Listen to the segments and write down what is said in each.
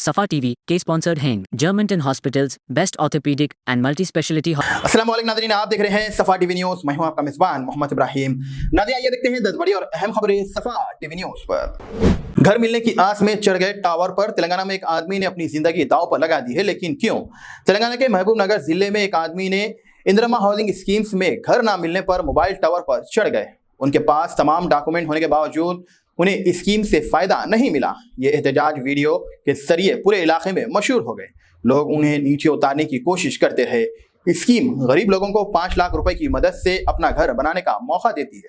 Safa TV के sponsored हैं Germanton hospitals, best orthopaedic and multi speciality. अस्सलाम वालेकुम नाज़रीन, आप देख रहे हैं सफा टीवी न्यूज़। मैं हूं आपका मेज़बान मोहम्मद इब्राहिम। नाज़रीन, आइए देखते हैं 10 बड़ी और अहम खबरें सफा टीवी न्यूज़ पर। घर मिलने की आस में चढ़ गए टावर पर। तेलंगाना में एक आदमी ने अपनी जिंदगी दांव पर लगा दी है, लेकिन क्यों? तेलंगाना के महबूब नगर जिले में एक आदमी ने इंदिरा हाउसिंग स्कीम्स में घर ना मिलने पर मोबाइल टावर पर चढ़ गए। उनके पास तमाम डॉक्यूमेंट होने के बावजूद उन्हें स्कीम से फायदा नहीं मिला। ये एहतजाज वीडियो के जरिए पूरे इलाके में मशहूर हो गए। लोग उन्हें नीचे उतारने की कोशिश करते रहे। स्कीम गरीब लोगों को 5 लाख रुपए की मदद से अपना घर बनाने का मौका देती है।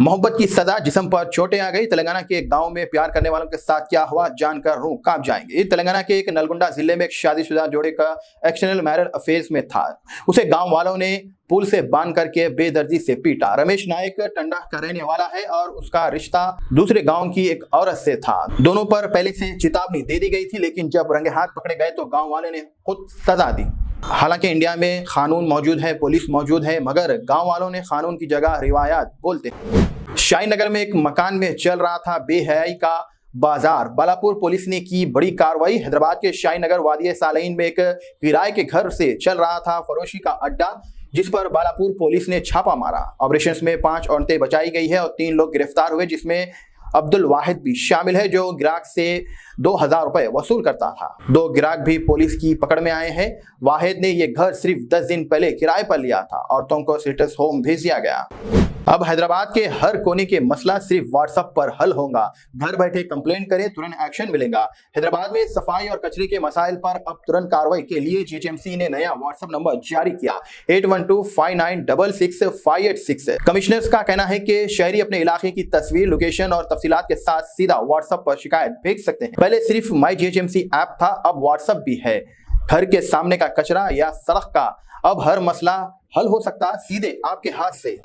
मोहब्बत की सजा, जिस्म पर चोटें आ गई। तेलंगाना के एक गांव में प्यार करने वालों के साथ क्या हुआ, जानकर रूह कांप जाएंगे। तेलंगाना के एक नलगुंडा जिले में एक शादीशुदा जोड़े का एक्सटर्नल मैरिज अफेयर्स में था। उसे गांव वालों ने पुल से बांध करके बेदर्दी से पीटा। रमेश नायक टंडा का रहने वाला है और उसका रिश्ता दूसरे गांव की एक औरत से था। दोनों पर पहले से चेतावनी दे दी गई थी, लेकिन जब रंगे हाथ पकड़े गए तो गांव वाले ने खुद सजा दी। हालांकि इंडिया में कानून मौजूद है, पुलिस मौजूद है, मगर गांव वालों ने कानून की जगह रिवायात बोलते हैं। शाहीनगर में एक मकान में चल रहा था बेहयाई का बाजार। बालापुर पुलिस ने की बड़ी कार्रवाई। हैदराबाद के शाहीनगर वादिया सालईन में एक किराए के घर से चल रहा था फरोशी का अड्डा, जिस पर बालापुर पुलिस ने छापा मारा। ऑपरेशन में 5 औरतें बचाई गई है और 3 लोग गिरफ्तार हुए, जिसमें अब्दुल वाहिद भी शामिल है, जो ग्राहक से 2000 रुपए वसूल करता था। 2 ग्राहक भी पुलिस की पकड़ में आए हैं। वाहिद ने यह घर सिर्फ 10 दिन पहले किराए पर लिया था। औरतों को स्टेटस होम भेज दिया गया। अब हैदराबाद के हर कोने के मसला सिर्फ व्हाट्सएप पर हल होगा। घर बैठे कंप्लेंट करें, तुरंत एक्शन मिलेगा। हैदराबाद में सफाई और कचरे के मसाइल पर अब तुरंत कार्रवाई के लिए जीएचएमसी ने नया व्हाट्सएप नंबर जारी किया, 8125966586। कमिश्नर्स का कहना है कि शहरी अपने इलाके की तस्वीर, लोकेशन और तफसीलात के साथ सीधा व्हाट्सएप पर शिकायत भेज सकते हैं। पहले सिर्फ माई जीएचएमसी ऐप था, अब व्हाट्सएप भी है। घर के सामने का कचरा या सड़क का अब हर मसला हल हो सकता सीधे आपके हाथ से।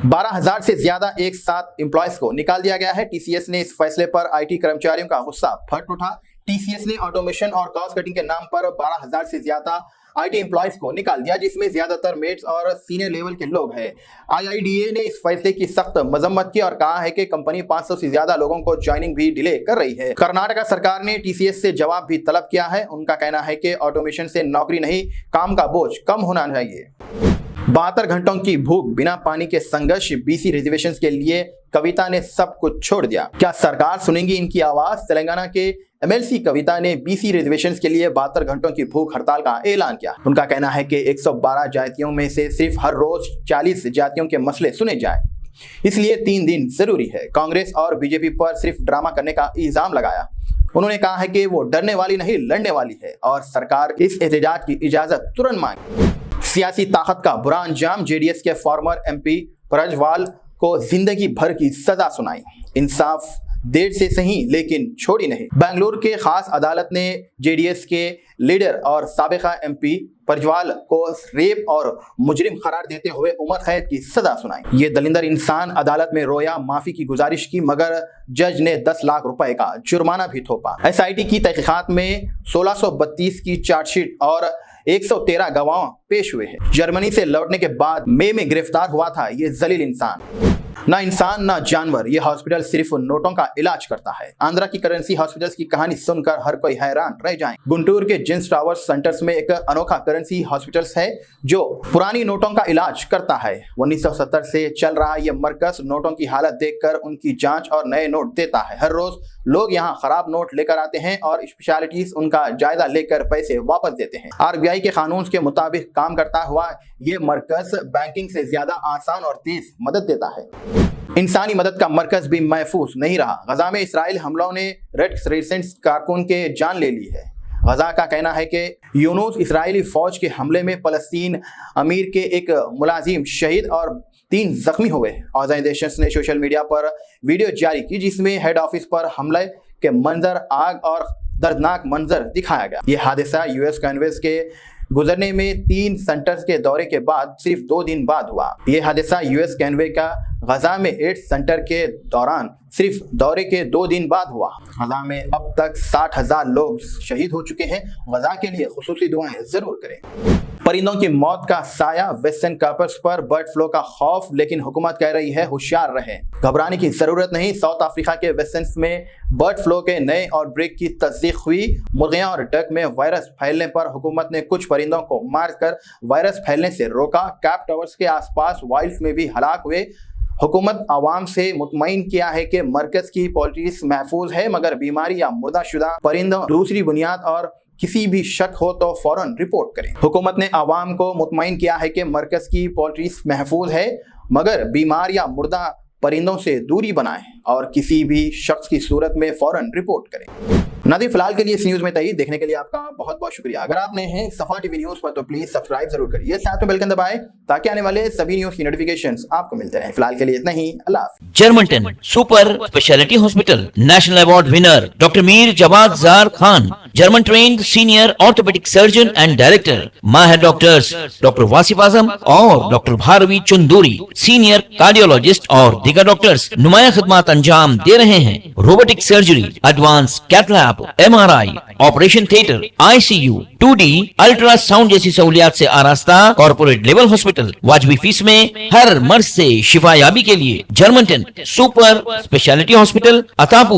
12,000 से ज्यादा एक साथ एम्प्लॉयज को निकाल दिया गया है। टीसीएस ने इस फैसले पर आईटी कर्मचारियों का गुस्सा फट उठा। टीसीएस ने ऑटोमेशन और कॉस्ट कटिंग के नाम पर 12,000 से ज्यादा आईटी एम्प्लॉयज को निकाल दिया, जिसमें ज्यादातर मेट्स और सीनियर लेवल के लोग हैं। आईआईडीए ने इस फैसले की सख्त मजम्मत की और कहा है कि कंपनी 500 से ज्यादा लोगों को ज्वाइनिंग भी डिले कर रही है। कर्नाटक सरकार ने टीसीएस से जवाब भी तलब किया है। उनका कहना है कि ऑटोमेशन से नौकरी नहीं, काम का बोझ कम होना चाहिए। 72 घंटों की भूख, बिना पानी के संघर्ष, बीसी रिजर्वेशंस के लिए कविता ने सब कुछ छोड़ दिया। क्या सरकार सुनेंगी इनकी आवाज? तेलंगाना के एमएलसी कविता ने बीसी रिजर्वेशंस के लिए 72 घंटों की भूख हड़ताल का ऐलान किया। उनका कहना है कि 112 जातियों में से सिर्फ हर रोज 40 जातियों के मसले सुने जाए, इसलिए 3 दिन जरूरी है। कांग्रेस और बीजेपी पर सिर्फ ड्रामा करने का इल्जाम लगाया। उन्होंने कहा है कि वो डरने वाली नहीं, लड़ने वाली है और सरकार इस एहतजाज की इजाजत तुरंत मांगे। सियासी ताकत का बुरा अंजाम, जेडीएस के फॉर्मर एमपी प्रज्वल को जिंदगी भर की सजा सुनाई। इंसाफ देर से सही, लेकिन छोड़ी नहीं। बेंगलुरु के खास अदालत ने जेडीएस के लीडर और साबिका एमपी प्रज्वल को रेप और मुजरिम करार देते हुए उम्र कैद की सजा सुनाई। ये दलिंदर इंसान अदालत में रोया, माफी की गुजारिश की, मगर जज ने 10 लाख रुपए का जुर्माना भी थोपा। एसआईटी की तहकीकात में 1632 की चार्जशीट और 113 गवाह पेश हुए हैं। जर्मनी से लौटने के बाद मई में गिरफ्तार हुआ था ये जलील इंसान। ना इंसान ना जानवर, ये हॉस्पिटल सिर्फ नोटों का इलाज करता है। आंध्रा की करेंसी हॉस्पिटल्स की कहानी सुनकर हर कोई हैरान रह जाए। गुंटूर के जिन्स टावर्स सेंटर्स में एक अनोखा करेंसी हॉस्पिटल्स है जो पुरानी नोटों का इलाज करता है। 1970 से चल रहा ये मरकज नोटों की हालत देखकर उनकी जांच और नए नोट देता है। हर रोज लोग यहाँ खराब नोट लेकर आते हैं और स्पेशलिटीज उनका जायजा लेकर पैसे वापस देते हैं। आरबीआई के कानून के मुताबिक काम करता हुआ ये मरकज बैंकिंग से ज्यादा आसान और तेज मदद देता है। इंसानी मदद का मरकज भी महफूज नहीं रहा। गजा में इसराइल हमलों ने रेड क्रिसेंट कारकुन के जान ले ली है। गजा का कहना है कि यूनुस इसराइली फौज के हमले में फलस्तीन अमीर के एक मुलाजिम शहीद और 3 जख्मी हुए। ऑर्गेनाइजेशन ने सोशल मीडिया पर वीडियो जारी की, जिसमें हेड ऑफिस पर हमले के मंजर, आग और दर्दनाक मंजर दिखाया गया। यह हादसा यूएस कांग्रेस के गुजरने में 3 सेंटर्स के दौरे के बाद सिर्फ 2 दिन बाद हुआ। यह हादसा यूएस कैनवे का गजा में 8 सेंटर के दौरान सिर्फ दौरे के 2 दिन बाद हुआ। गजा में अब तक 60,000 लोग शहीद हो चुके हैं। गजा के लिए खुसूसी दुआएं जरूर करें। परिंदों की मौत का साया, वेस्टर्न कार्प्स पर बर्ड फ्लू का खौफ, लेकिन हुकूमत कह रही है होशियार रहें, घबराने की जरूरत नहीं। साउथ अफ्रीका के वेस्टर्न्स में बर्ड फ्लू के नए आउटब्रेक की तस्दीक हुई। मुर्गियां और डक में वायरस फैलने पर हुकूमत ने कुछ परिंदों को मारकर वायरस फैलने से रोका। कैप टावर्स के आसपास वाइल्ड में भी हलाक हुए। हुकूमत आवाम से मुतमईन किया है कि मरकज की पोल्ट्रीज महफूज है, मगर बीमारी या मुर्दाशुदा परिंदों दूसरी बुनियाद और किसी भी शक हो तो फौरन रिपोर्ट करें। हुकूमत ने आवाम को मुतमईन किया है कि मरकज की पोल्ट्रीज महफूज है, मगर बीमार या मुर्दा परिंदों से दूरी बनाएं और किसी भी शख्स की सूरत में फौरन रिपोर्ट करें। नाज़रीन, फिलहाल के लिए इस न्यूज में तय। देखने के लिए आपका बहुत बहुत शुक्रिया। अगर आप नए हैं सफा टीवी न्यूज पर तो प्लीज सब्सक्राइब जरूर करिए, साथ में बेल आइकन दबाएं ताकि आने वाले सभी न्यूज की नोटिफिकेशंस आपको मिलते रहें। फिलहाल के लिए इतना ही। अल्लाह हाफ़िज़। Germanten super speciality hospital, national award winner doctor Mir Jawad Zar Khan, German trained senior orthopaedic surgeon and director, माहिर डॉक्टर्स डॉक्टर वासिफ आजम और doctor Bharavi Chanduri, senior cardiologist और दीगर डॉक्टर्स नुमाया खिदमत अंजाम दे रहे हैं। Robotic surgery, advance cath lab, MRI, operation theatre, ICU, 2D ultrasound जैसी सहूलियात से आरास्ता कॉर्पोरेट लेवल हॉस्पिटल। वाजबी फीस में हर मर्ज से शिफायाबी के लिए Germanton super speciality hospital, Attapur,